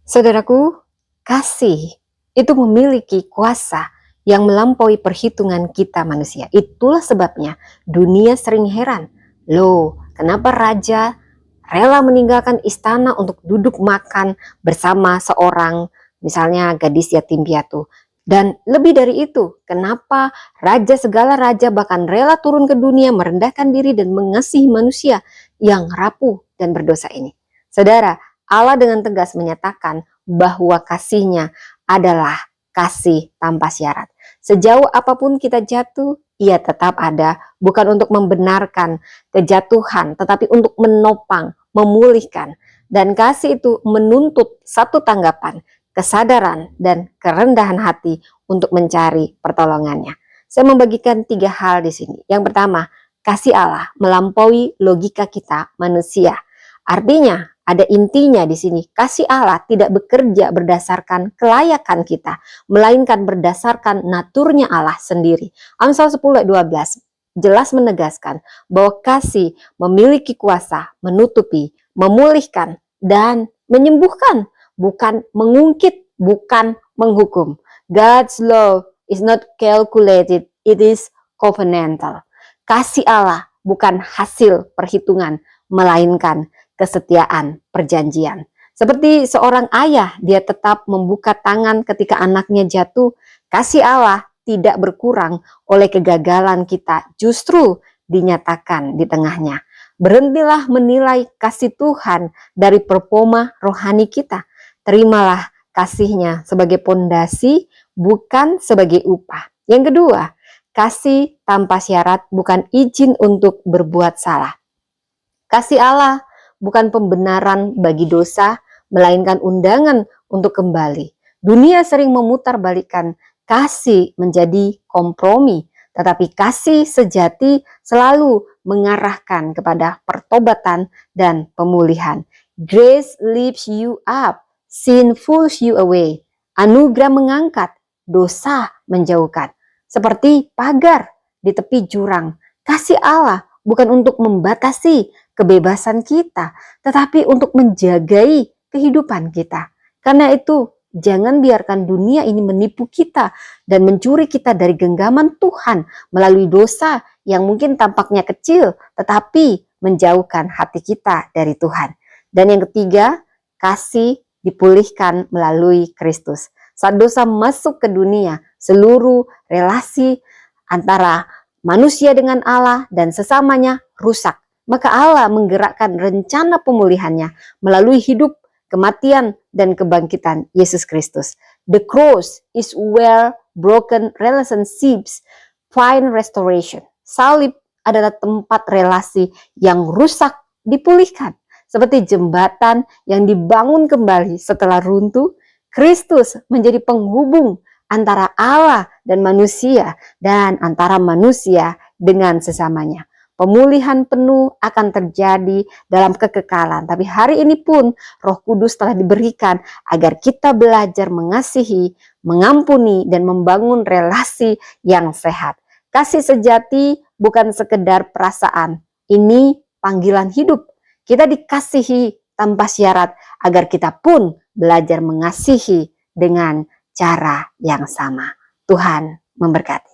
Saudaraku, kasih itu memiliki kuasa yang melampaui perhitungan kita manusia. Itulah sebabnya dunia sering heran. Loh, kenapa raja rela meninggalkan istana untuk duduk makan bersama seorang misalnya gadis yatim piatu? Dan lebih dari itu, kenapa segala raja bahkan rela turun ke dunia merendahkan diri dan mengasihi manusia yang rapuh dan berdosa ini? Saudara, Allah dengan tegas menyatakan bahwa kasih-Nya adalah kasih tanpa syarat. Sejauh apapun kita jatuh, Ia tetap ada, bukan untuk membenarkan kejatuhan, tetapi untuk menopang, memulihkan. Dan kasih itu menuntut satu tanggapan, kesadaran, dan kerendahan hati untuk mencari pertolongannya. Saya membagikan 3 hal di sini. Yang pertama, kasih Allah melampaui logika kita manusia. Artinya, ada intinya di sini, kasih Allah tidak bekerja berdasarkan kelayakan kita, melainkan berdasarkan naturnya Allah sendiri. Amsal 10 ayat 12 jelas menegaskan bahwa kasih memiliki kuasa menutupi, memulihkan, dan menyembuhkan, bukan mengungkit, bukan menghukum. God's love is not calculated, it is covenantal. Kasih Allah bukan hasil perhitungan, melainkan kesetiaan perjanjian. Seperti seorang ayah, dia tetap membuka tangan ketika anaknya jatuh. Kasih Allah tidak berkurang oleh kegagalan kita, justru dinyatakan di tengahnya. Berhentilah menilai kasih Tuhan dari performa rohani kita. Terimalah kasih-Nya sebagai pondasi, bukan sebagai upah. Yang kedua, kasih tanpa syarat bukan izin untuk berbuat salah. Kasih Allah bukan pembenaran bagi dosa, melainkan undangan untuk kembali. Dunia sering memutarbalikkan kasih menjadi kompromi, tetapi kasih sejati selalu mengarahkan kepada pertobatan dan pemulihan. Grace lifts you up, sin pulls you away. Anugerah mengangkat, dosa menjauhkan. Seperti pagar di tepi jurang, kasih Allah bukan untuk membatasi kebebasan kita, tetapi untuk menjagai kehidupan kita. Karena itu, jangan biarkan dunia ini menipu kita dan mencuri kita dari genggaman Tuhan melalui dosa yang mungkin tampaknya kecil, tetapi menjauhkan hati kita dari Tuhan. Dan yang ketiga, kasih dipulihkan melalui Kristus. Saat dosa masuk ke dunia, seluruh relasi antara manusia dengan Allah dan sesamanya rusak. Maka Allah menggerakkan rencana pemulihannya melalui hidup, kematian, dan kebangkitan Yesus Kristus. The cross is where broken relationships find restoration. Salib adalah tempat relasi yang rusak dipulihkan. Seperti jembatan yang dibangun kembali setelah runtuh, Kristus menjadi penghubung antara Allah dan manusia, dan antara manusia dengan sesamanya. Pemulihan penuh akan terjadi dalam kekekalan. Tapi hari ini pun Roh Kudus telah diberikan agar kita belajar mengasihi, mengampuni, dan membangun relasi yang sehat. Kasih sejati bukan sekedar perasaan. Ini panggilan hidup. Kita dikasihi tanpa syarat agar kita pun belajar mengasihi dengan cara yang sama. Tuhan memberkati.